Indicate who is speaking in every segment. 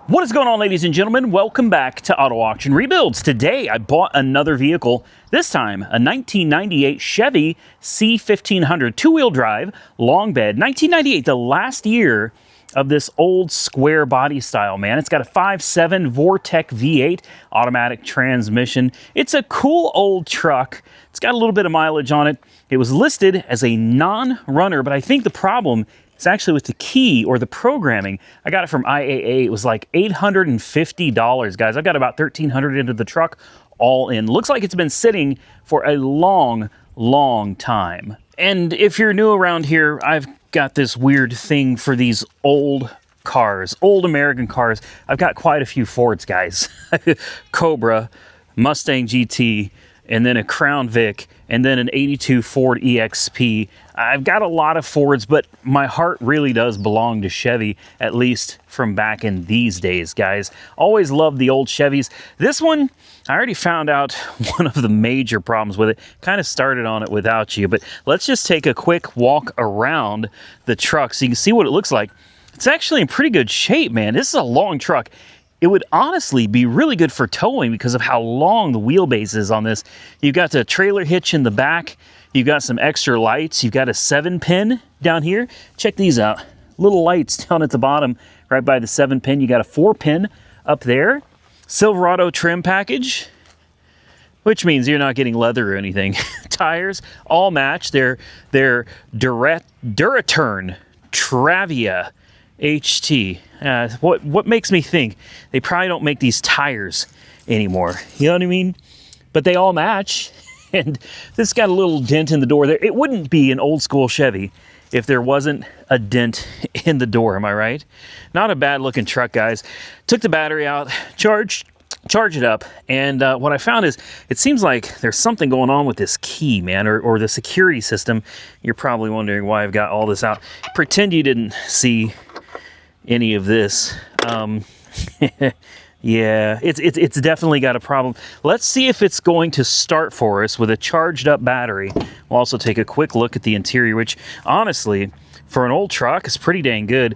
Speaker 1: What is going on, ladies and gentlemen? Welcome back to Auto Auction Rebuilds. Today I bought another vehicle, this time a 1998 Chevy C1500 two-wheel drive long bed. 1998, the last year of this old square body style, man. It's got a 5.7 Vortec V8 automatic transmission. It's a cool old truck. It's got a little bit of mileage on it. It was listed as a non-runner, but I think the problem is actually with the key or the programming. I got it from IAA. It was like $850, guys. I've got about $1,300 into the truck all in. Looks like it's been sitting for a long time. And if you're new around here, I've got this weird thing for these old cars, old American cars. I've got quite a few Fords, guys. Cobra, Mustang GT, and then a Crown Vic, and then an 82 Ford EXP. I've got a lot of Fords, but my heart really does belong to Chevy, at least from back in these days, guys. Always loved the old Chevys. This one, I already found out one of the major problems with it. Kind of started on it without you, but let's just take a quick walk around the truck so you can see what it looks like. It's actually in pretty good shape, man. This is a long truck. It would honestly be really good for towing because of how long the wheelbase is on this. You've got the trailer hitch in the back. You've got some extra lights. You've got a 7-pin down here. Check these out. Little lights down at the bottom right by the 7-pin. You got a 4-pin up there. Silverado trim package, which means you're not getting leather or anything. Tires all match. They're Duraturn Travia HT. What makes me think they probably don't make these tires anymore? You know what I mean? But they all match. And this got a little dent in the door there. It wouldn't be an old school Chevy if there wasn't a dent in the door, am I right? Not a bad looking truck, guys. Took the battery out, charged it up, and what I found is it seems like there's something going on with this key, man, or the security system. You're probably wondering why I've got all this out. Pretend you didn't see any of this. Yeah, it's definitely got a problem. Let's see if it's going to start for us with a charged up battery. We'll also take a quick look at the interior, which honestly, for an old truck, is pretty dang good.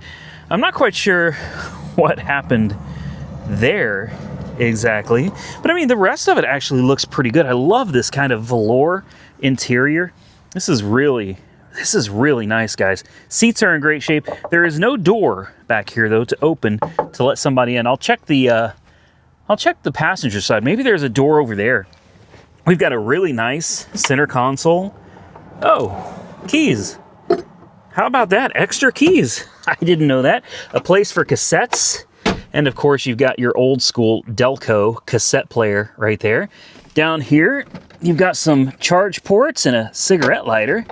Speaker 1: I'm not quite sure what happened there exactly, but I mean, the rest of it actually looks pretty good. I love this kind of velour interior. This is really nice, guys. Seats are in great shape. There is no door back here though to open to let somebody in. I'll check the passenger side. Maybe there's a door over there. We've got a really nice center console. Oh, keys. How about that? Extra keys. I didn't know that. A place for cassettes. And of course, you've got your old school Delco cassette player right there. Down here, you've got some charge ports and a cigarette lighter.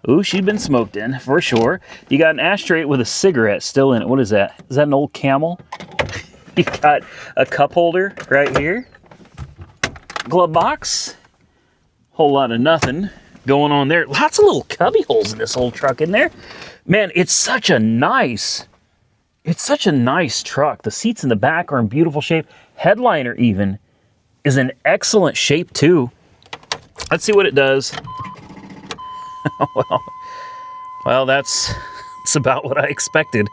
Speaker 1: Ooh, she's been smoked in, for sure. You got an ashtray with a cigarette still in it. What is that? Is that an old Camel? You got a cup holder right here. Glove box. Whole lot of nothing going on there. Lots of little cubby holes in this old truck in there. Man, it's such a nice truck. The seats in the back are in beautiful shape. Headliner even is in excellent shape too. Let's see what it does. Well, that's about what I expected.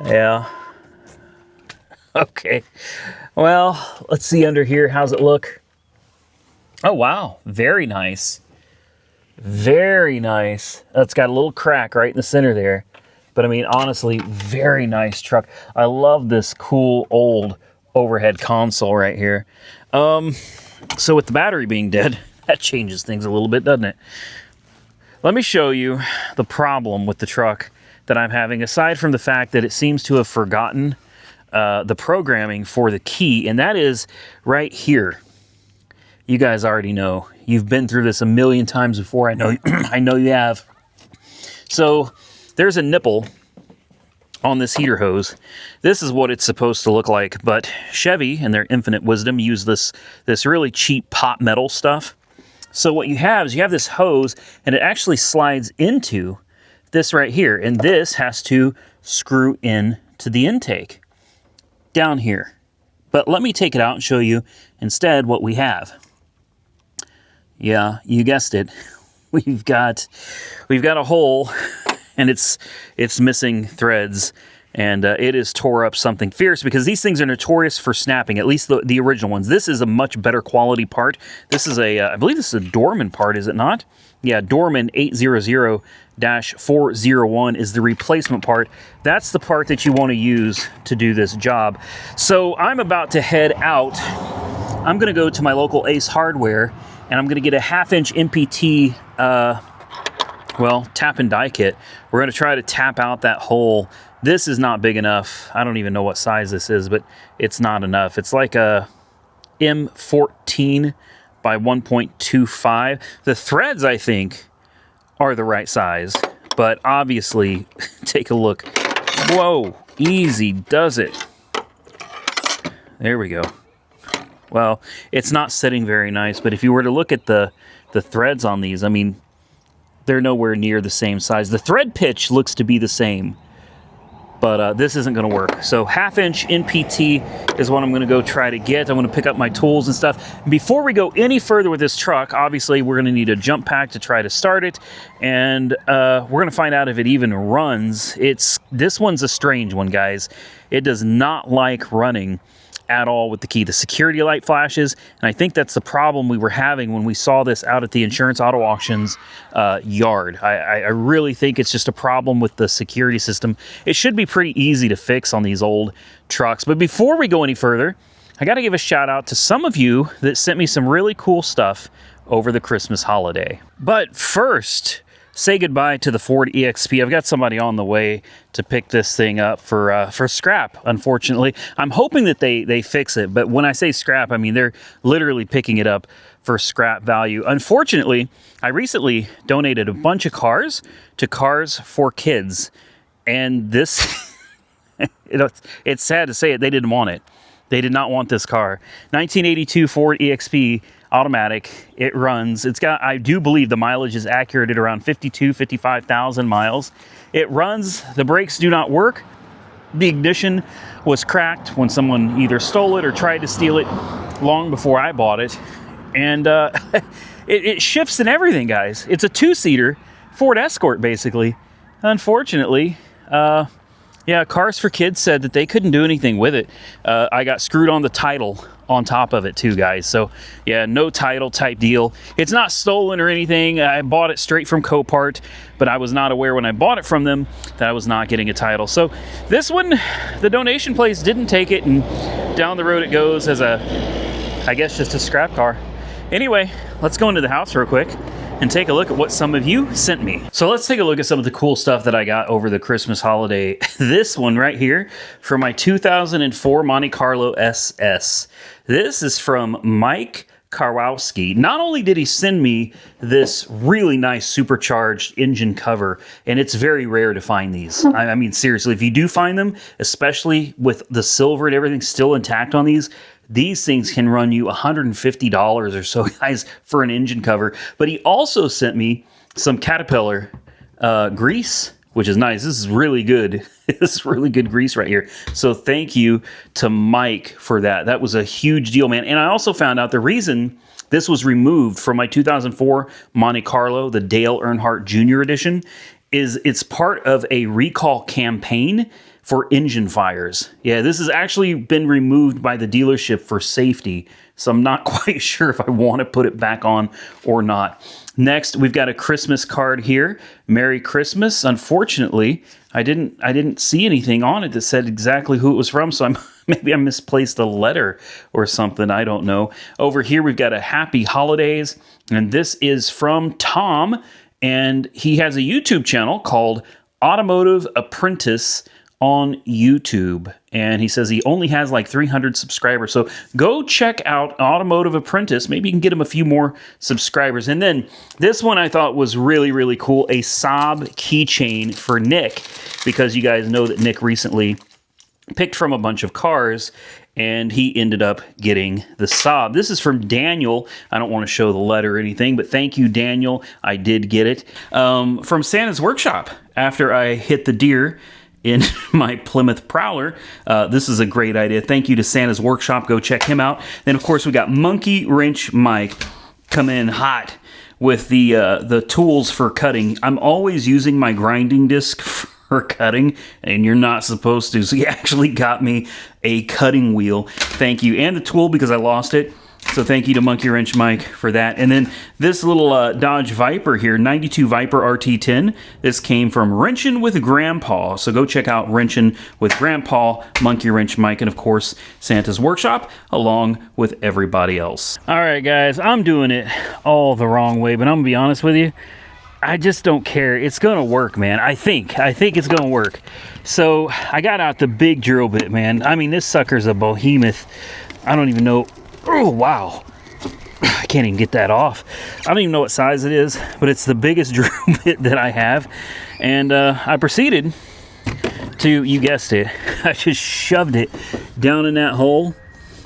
Speaker 1: Yeah. Okay. Well, let's see under here. How's it look? Oh, wow. Very nice. Very nice. It's got a little crack right in the center there. But I mean, honestly, very nice truck. I love this cool old overhead console right here. So with the battery being dead, that changes things a little bit, doesn't it? Let me show you the problem with the truck that I'm having, aside from the fact that it seems to have forgotten the programming for the key, and that is right here. You guys already know. You've been through this a million times before. I know, I know you have. So there's a nipple on this heater hose. This is what it's supposed to look like, but Chevy, in their infinite wisdom, used this really cheap pot metal stuff. So what you have is you have this hose, and it actually slides into this right here, and this has to screw in to the intake down here. But let me take it out and show you instead what we have. Yeah, you guessed it. We've got a hole, and it's missing threads and it is tore up something fierce because these things are notorious for snapping, at least the original ones. This is a much better quality part. This is a, I believe this is a Dorman part, is it not? Yeah, Dorman 800-401 is the replacement part. That's the part that you want to use to do this job. So I'm about to head out. I'm going to go to my local Ace Hardware, and I'm going to get a 1/2-inch MPT, well, tap and die kit. We're going to try to tap out that hole. This is not big enough. I don't even know what size this is, but it's not enough. It's like a M14 by 1.25. The threads, I think, are the right size, but obviously, take a look. Whoa, easy does it. There we go. Well, it's not sitting very nice, but if you were to look at the threads on these, I mean, they're nowhere near the same size. The thread pitch looks to be the same, but this isn't going to work. So 1/2-inch NPT is what I'm going to go try to get. I'm going to pick up my tools and stuff. Before we go any further with this truck, obviously we're going to need a jump pack to try to start it, and we're going to find out if it even runs. This one's a strange one, guys. It does not like running at all with the key. The security light flashes, and I think that's the problem we were having when we saw this out at the Insurance Auto Auctions yard. I really think it's just a problem with the security system. It should be pretty easy to fix on these old trucks. But before we go any further, I got to give a shout out to some of you that sent me some really cool stuff over the Christmas holiday. But first, say goodbye to the Ford EXP. I've got somebody on the way to pick this thing up for scrap, unfortunately. I'm hoping that they fix it, but when I say scrap, I mean they're literally picking it up for scrap value. Unfortunately, I recently donated a bunch of cars to Cars for Kids, and this, it's sad to say it, they didn't want it. They did not want this car. 1982 Ford EXP automatic. It runs. It's got, I do believe the mileage is accurate at around 55,000 miles. It runs. The brakes do not work. The ignition was cracked when someone either stole it or tried to steal it long before I bought it. And it shifts and everything, guys. It's a 2-seater Ford Escort, basically. Unfortunately, yeah, Cars for Kids said that they couldn't do anything with it. I got screwed on the title on top of it too, guys. So yeah, no title type deal. It's not stolen or anything. I bought it straight from Copart, but I was not aware when I bought it from them that I was not getting a title. So this one, the donation place didn't take it, and down the road it goes as a, I guess, just a scrap car. Anyway, let's go into the house real quick and take a look at what some of you sent me. So let's take a look at some of the cool stuff that I got over the Christmas holiday. This one right here from my 2004 Monte Carlo SS. This is from Mike Karwowski. Not only did he send me this really nice supercharged engine cover, and it's very rare to find these. I mean, seriously, if you do find them, especially with the silver and everything still intact on these things can run you $150 or so, guys, for an engine cover. But he also sent me some Caterpillar grease, which is nice. This is really good. This is really good grease right here. So thank you to Mike for that. That was a huge deal, man. And I also found out the reason this was removed from my 2004 Monte Carlo, the Dale Earnhardt Jr. edition, is it's part of a recall campaign for engine fires. Yeah, this has actually been removed by the dealership for safety, so I'm not quite sure if I want to put it back on or not. Next, we've got a Christmas card here. Merry Christmas. Unfortunately, I didn't see anything on it that said exactly who it was from, so maybe I misplaced a letter or something. I don't know. Over here, we've got a Happy Holidays, and this is from Tom, and he has a YouTube channel called Automotive Apprentice on YouTube, and he says he only has like 300 subscribers. So go check out Automotive Apprentice. Maybe you can get him a few more subscribers. And then this one I thought was really, really cool, a Saab keychain for Nick, because you guys know that Nick recently picked from a bunch of cars, and he ended up getting the Saab. This is from Daniel. I don't want to show the letter or anything, but thank you, Daniel. I did get it. From Santa's Workshop, after I hit the deer in my Plymouth Prowler. This is a great idea. Thank you to Santa's Workshop. Go check him out. Then, of course, we got Monkey Wrench Mike come in hot with the tools for cutting. I'm always using my grinding disc for cutting, and you're not supposed to. So he actually got me a cutting wheel. Thank you. And the tool because I lost it. So thank you to Monkey Wrench Mike for that. And then this little Dodge Viper here, 92 Viper RT10. This came from Wrenchin' with Grandpa. So go check out Wrenchin' with Grandpa, Monkey Wrench Mike, and of course, Santa's Workshop, along with everybody else. All right, guys, I'm doing it all the wrong way, but I'm gonna be honest with you. I just don't care. It's gonna work, man. I think it's gonna work. So I got out the big drill bit, man. I mean, this sucker's a behemoth. I don't even know. Oh, wow. I can't even get that off. I don't even know what size it is, but it's the biggest drill bit that I have. And I proceeded to, you guessed it, I just shoved it down in that hole,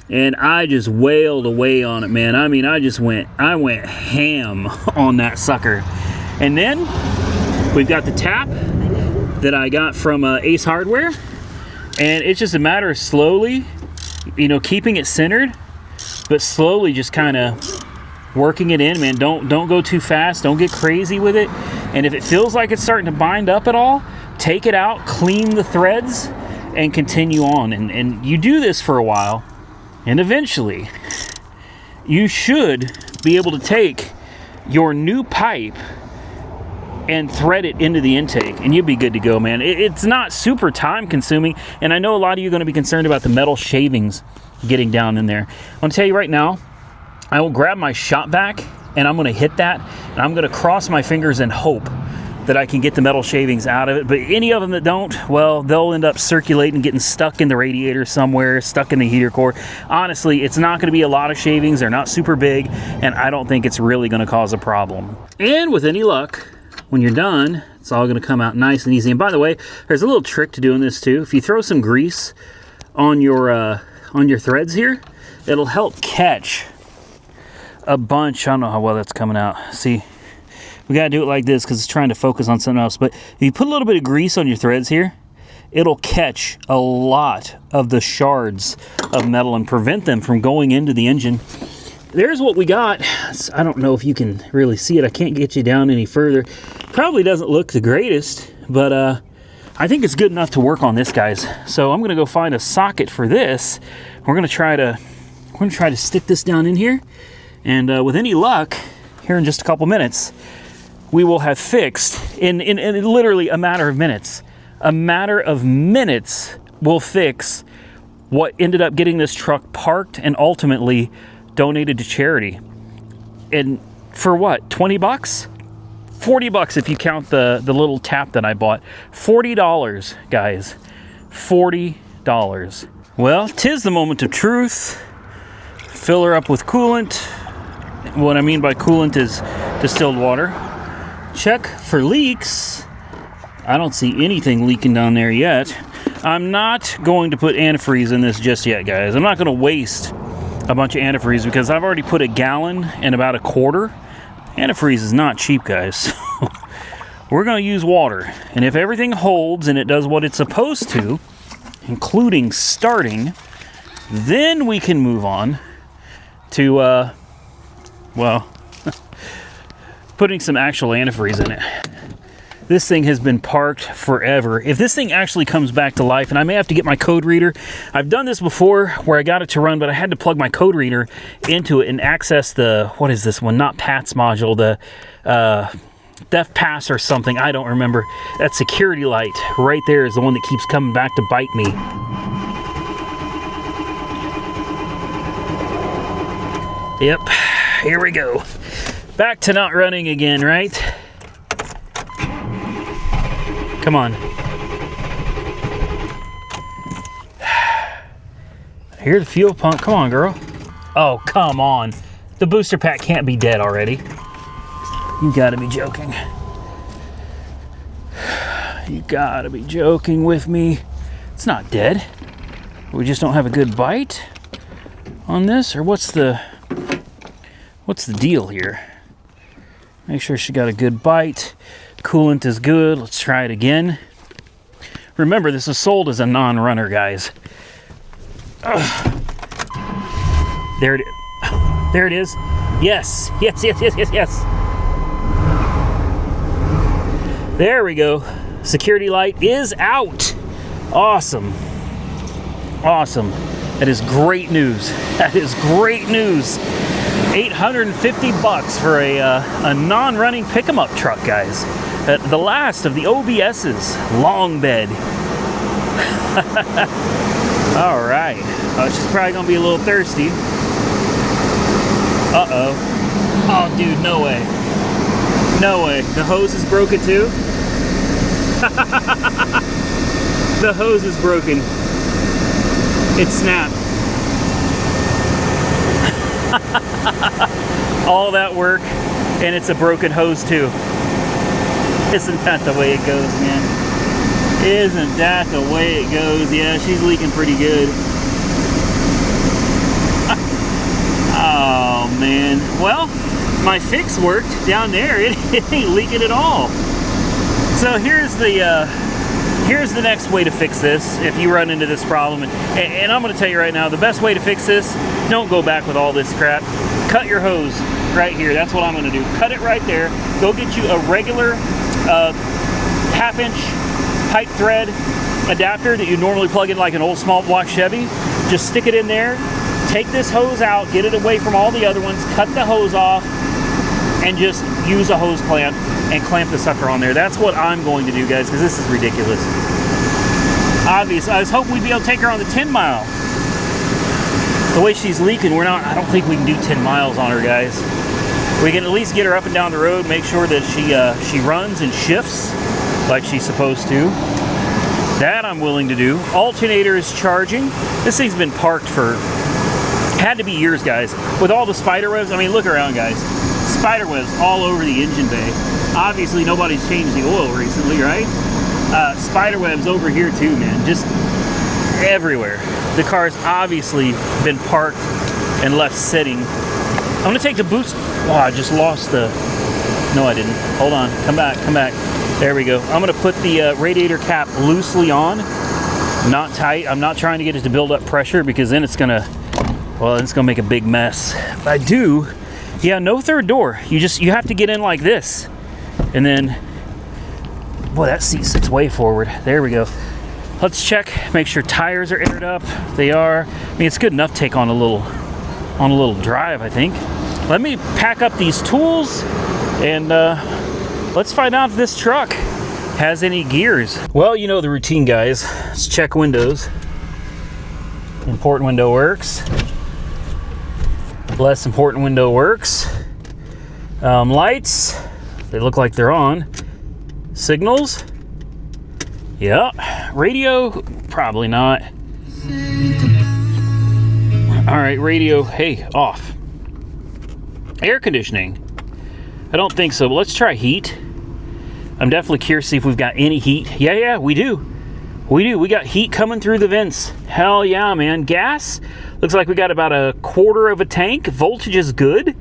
Speaker 1: and I just wailed away on it, man. I mean, I went ham on that sucker. And then we've got the tap that I got from Ace Hardware, and it's just a matter of slowly, you know, keeping it centered, but slowly just kind of working it in, man. Don't go too fast. Don't get crazy with it. And if it feels like it's starting to bind up at all, take it out, clean the threads, and continue on. And you do this for a while, and eventually you should be able to take your new pipe and thread it into the intake, and you'll be good to go, man. It's not super time consuming, and I know a lot of you are going to be concerned about the metal shavings getting down in there. I'm going to tell you right now, I will grab my shop vac and I'm going to hit that, and I'm going to cross my fingers and hope that I can get the metal shavings out of it. But any of them that don't, well, they'll end up circulating, getting stuck in the radiator somewhere, stuck in the heater core. Honestly, it's not going to be a lot of shavings. They're not super big, and I don't think it's really going to cause a problem. And with any luck, when you're done, it's all going to come out nice and easy. And by the way, there's a little trick to doing this too. If you throw some grease on your threads here, it'll help catch a bunch. I don't know how well that's coming out. See, we got to do it like this because it's trying to focus on something else. But if you put a little bit of grease on your threads here, it'll catch a lot of the shards of metal and prevent them from going into the engine. There's what we got. I don't know if you can really see it. I can't get you down any further. Probably doesn't look the greatest, but I think it's good enough to work on this, guys. So I'm gonna go find a socket for this. We're gonna try to stick this down in here, and with any luck, here in just a couple minutes, we will have fixed in literally a matter of minutes. A matter of minutes, we'll fix what ended up getting this truck parked and ultimately donated to charity. And for what, 20 bucks? 40 bucks if you count the little tap that I bought. $40, guys. $40. Well, 'tis the moment of truth. Fill her up with coolant. What I mean by coolant is distilled water. Check for leaks. I don't see anything leaking down there yet. I'm not going to put antifreeze in this just yet, guys. I'm not going to waste a bunch of antifreeze because I've already put a gallon and about a quarter. Antifreeze is not cheap, guys. So we're going to use water, and if everything holds and it does what it's supposed to, including starting, then we can move on to well, putting some actual antifreeze in it. This thing has been parked forever. If this thing actually comes back to life, and I may have to get my code reader. I've done this before where I got it to run, but I had to plug my code reader into it and access the, what is this one? Not PATS module, the Def Pass or something. I don't remember. That security light right there is the one that keeps coming back to bite me. Yep, here we go. Back to not running again, right? Come on. Here's the fuel pump. Come on, girl. Oh, come on. The booster pack can't be dead already. You gotta be joking. You gotta be joking with me. It's not dead. We just don't have a good bite on this, or what's the deal here? Make sure she got a good bite. Coolant is good. Let's try it again. Remember, this is sold as a non-runner, guys. Ugh. There it is. There it is. Yes. Yes, yes, yes, yes, yes. There we go. Security light is out. Awesome. Awesome. That is great news. That is great news. $850 for a non-running pick-em-up truck, guys. The last of the OBS's long bed. All right. She's probably gonna be a little thirsty. Uh-oh. Oh, dude, no way. No way. The hose is broken too? The hose is broken. It snapped. All that work, and it's a broken hose too. Isn't that the way it goes, man? Isn't that the way it goes? Yeah, she's leaking pretty good. Oh, man. Well, my fix worked down there. It ain't leaking at all. So here's the next way to fix this if you run into this problem. And I'm going to tell you right now, the best way to fix this, don't go back with all this crap. Cut your hose right here. That's what I'm going to do. Cut it right there. Go get you a regular half-inch pipe thread adapter that you normally plug in like an old small block Chevy. Just stick it in there. Take this hose out. Get it away from all the other ones. Cut the hose off and just use a hose clamp and clamp the sucker on there. That's what I'm going to do, guys, because this is ridiculous. Obviously, I was hoping we'd be able to take her on the 10 mile. The way she's leaking, I don't think we can do 10 miles on her, guys. We can at least get her up and down the road, make sure that she runs and shifts like she's supposed to. That I'm willing to do. Alternator is charging. This thing's been parked for, had to be years, guys. With all the spider webs, I mean, look around, guys. Spider webs all over the engine bay. Obviously, nobody's changed the oil recently, right? Spider webs over here too, man. Just everywhere. The car's obviously been parked and left sitting. I'm gonna take the boots. Oh, I just lost the, no I didn't. Hold on, come back. There we go. I'm gonna put the radiator cap loosely on, not tight. I'm not trying to get it to build up pressure because then it's gonna make a big mess. I do, yeah, no third door. You have to get in like this. And then, boy, that seat sits way forward. There we go. Let's check, make sure tires are aired up. They are. I mean, it's good enough to take on a little drive, I think. Let me pack up these tools and let's find out if this truck has any gears. Well, you know the routine, guys. Let's check windows. Important window works. Less important window works. Lights, they look like they're on. Signals, yeah. Radio, probably not. All right, radio, hey, off. Air conditioning, I don't think so, but let's try heat. I'm definitely curious to see if we've got any heat. Yeah, we do. We got heat coming through the vents. Hell yeah, man. Gas, looks like we got about a quarter of a tank. Voltage is good.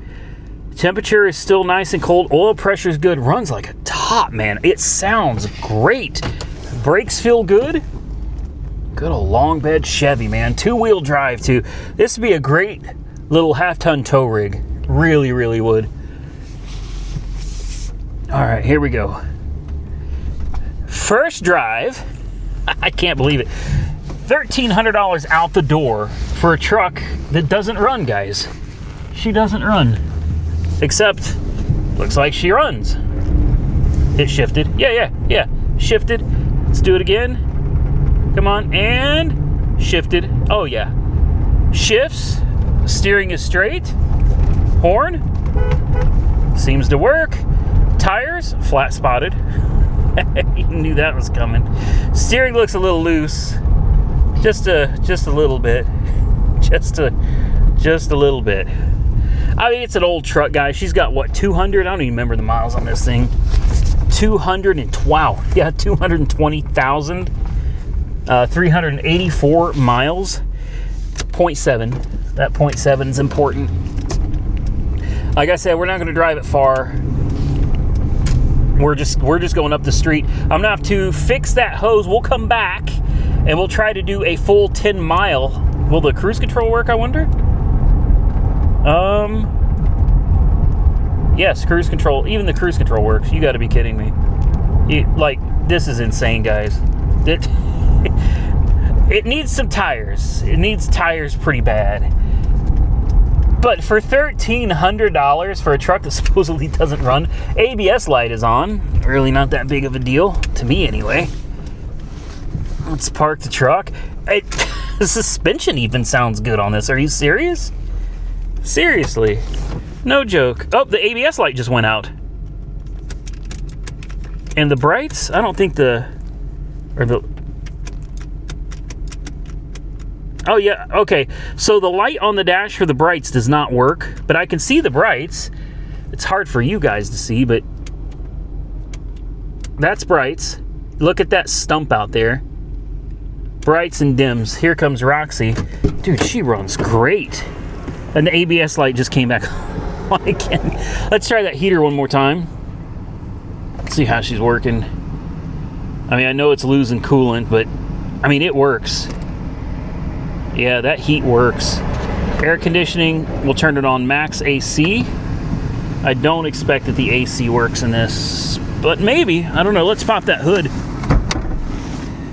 Speaker 1: Temperature is still nice and cold. Oil pressure is good. Runs like a top, man. It sounds great. Brakes feel good. Good old long bed Chevy, man. 2-wheel drive too. This would be a great little half-ton tow rig. Really, really would. All right, here we go. First drive. I can't believe it. $1,300 out the door for a truck that doesn't run, guys. She doesn't run. Except, looks like she runs. It shifted. Yeah. Shifted. Let's do it again. Come on, and shifted. Oh yeah. Shifts. Steering is straight. Horn. Seems to work. Tires, flat spotted. You knew that was coming. Steering looks a little loose. Just a little bit. Just a little bit. I mean, it's an old truck, guys. She's got, what, 200? I don't even remember the miles on this thing. 220,000. 384 miles. 0.7. That 0.7 is important. Like I said, we're not going to drive it far. We're just going up the street. I'm going to have to fix that hose. We'll come back, and we'll try to do a full 10 mile. Will the cruise control work, I wonder? Yes, cruise control. Even the cruise control works. You got to be kidding me. This is insane, guys. It needs some tires. It needs tires pretty bad. But for $1,300 for a truck that supposedly doesn't run, ABS light is on. Really not that big of a deal, to me anyway. Let's park the truck. The suspension even sounds good on this. Are you serious? Seriously. No joke. Oh, the ABS light just went out. And the brights, I don't think oh yeah, okay. So the light on the dash for the brights does not work, but I can see the brights. It's hard for you guys to see, but that's brights. Look at that stump out there. Brights and dims. Here comes Roxy. Dude, she runs great. And the ABS light just came back on again. Let's try that heater one more time. Let's see how she's working. I mean, I know it's losing coolant, but I mean, it works. Yeah, that heat works. Air conditioning, we'll turn it on max AC. I don't expect that the AC works in this, but maybe. I don't know. Let's pop that hood.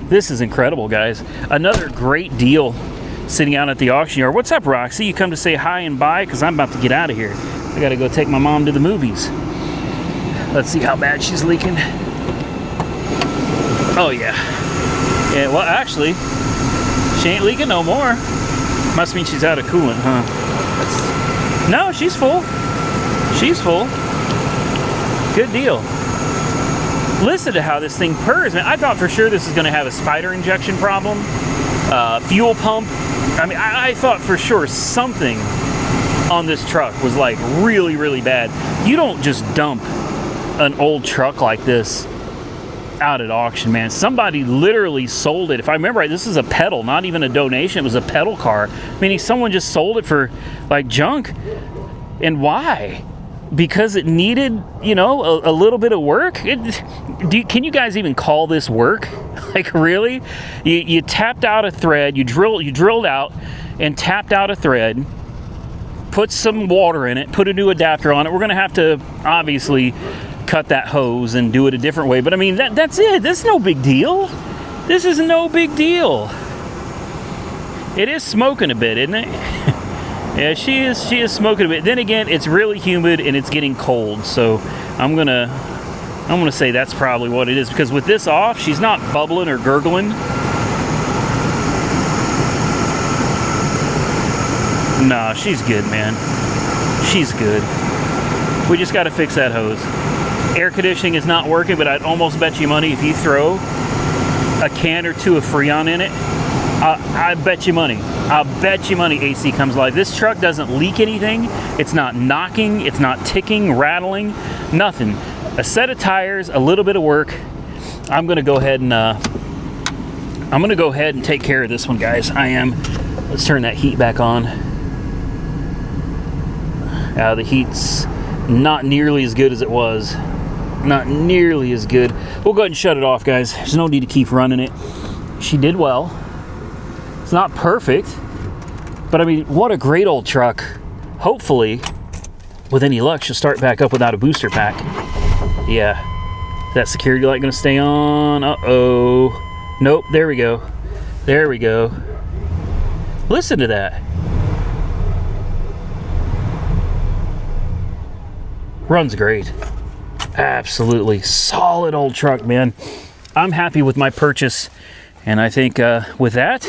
Speaker 1: This is incredible, guys. Another great deal sitting out at the auction yard. What's up, Roxy? You come to say hi and bye? Because I'm about to get out of here. I got to go take my mom to the movies. Let's see how bad she's leaking. Oh, yeah. Yeah, well, actually, she ain't leaking no more. Must mean she's out of coolant, huh? No, she's full. She's full. Good deal. Listen to how this thing purrs, man. I thought for sure this is going to have a spider injection problem. Fuel pump. I mean, I thought for sure something on this truck was like really, really bad. You don't just dump an old truck like this out at auction, man. Somebody literally sold it. If I remember right, this is a pedal, not even a donation. It was a pedal car, meaning someone just sold it for like junk. And why? Because it needed, you know, a little bit of work. Can you guys even call this work? Like, really? You tapped out a thread. You drilled out and tapped out a thread. Put some water in it. Put a new adapter on it. We're gonna have to obviously cut that hose and do it a different way. But I mean, that's it. This is no big deal. This is no big deal. It is smoking a bit, isn't it? Yeah, she is smoking a bit. Then again, it's really humid and it's getting cold. So I'm gonna say that's probably what it is, because with this off, she's not bubbling or gurgling. Nah, she's good, man. She's good. We just got to fix that hose. Air conditioning is not working, but I'd almost bet you money if you throw a can or two of Freon in it, I bet you money. I'll bet you money AC comes live. This truck doesn't leak anything. It's not knocking. It's not ticking, rattling, nothing. A set of tires, a little bit of work. I'm gonna go ahead and take care of this one, guys. I am. Let's turn that heat back on. The heat's not nearly as good as it was. Not nearly as good. We'll go ahead and shut it off, guys. There's no need to keep running it. She did well. It's not perfect, but I mean, what a great old truck. Hopefully, with any luck, she'll start back up without a booster pack. Yeah. Is that security light gonna stay on? Uh-oh. Nope, there we go. There we go. Listen to that. Runs great. Absolutely solid old truck, man. I'm happy with my purchase, and I think with that,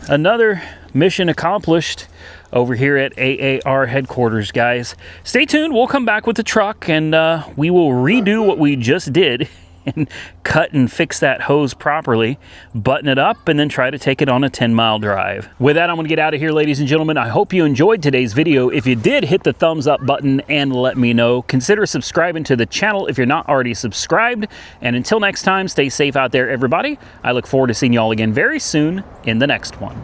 Speaker 1: another mission accomplished over here at AAR headquarters, guys. Stay tuned. We'll come back with the truck, and we will redo what we just did and cut and fix that hose properly, button it up, and then try to take it on a 10-mile drive. With that, I'm going to get out of here, ladies and gentlemen. I hope you enjoyed today's video. If you did, hit the thumbs up button and let me know. Consider subscribing to the channel if you're not already subscribed. And until next time, stay safe out there, everybody. I look forward to seeing you all again very soon in the next one.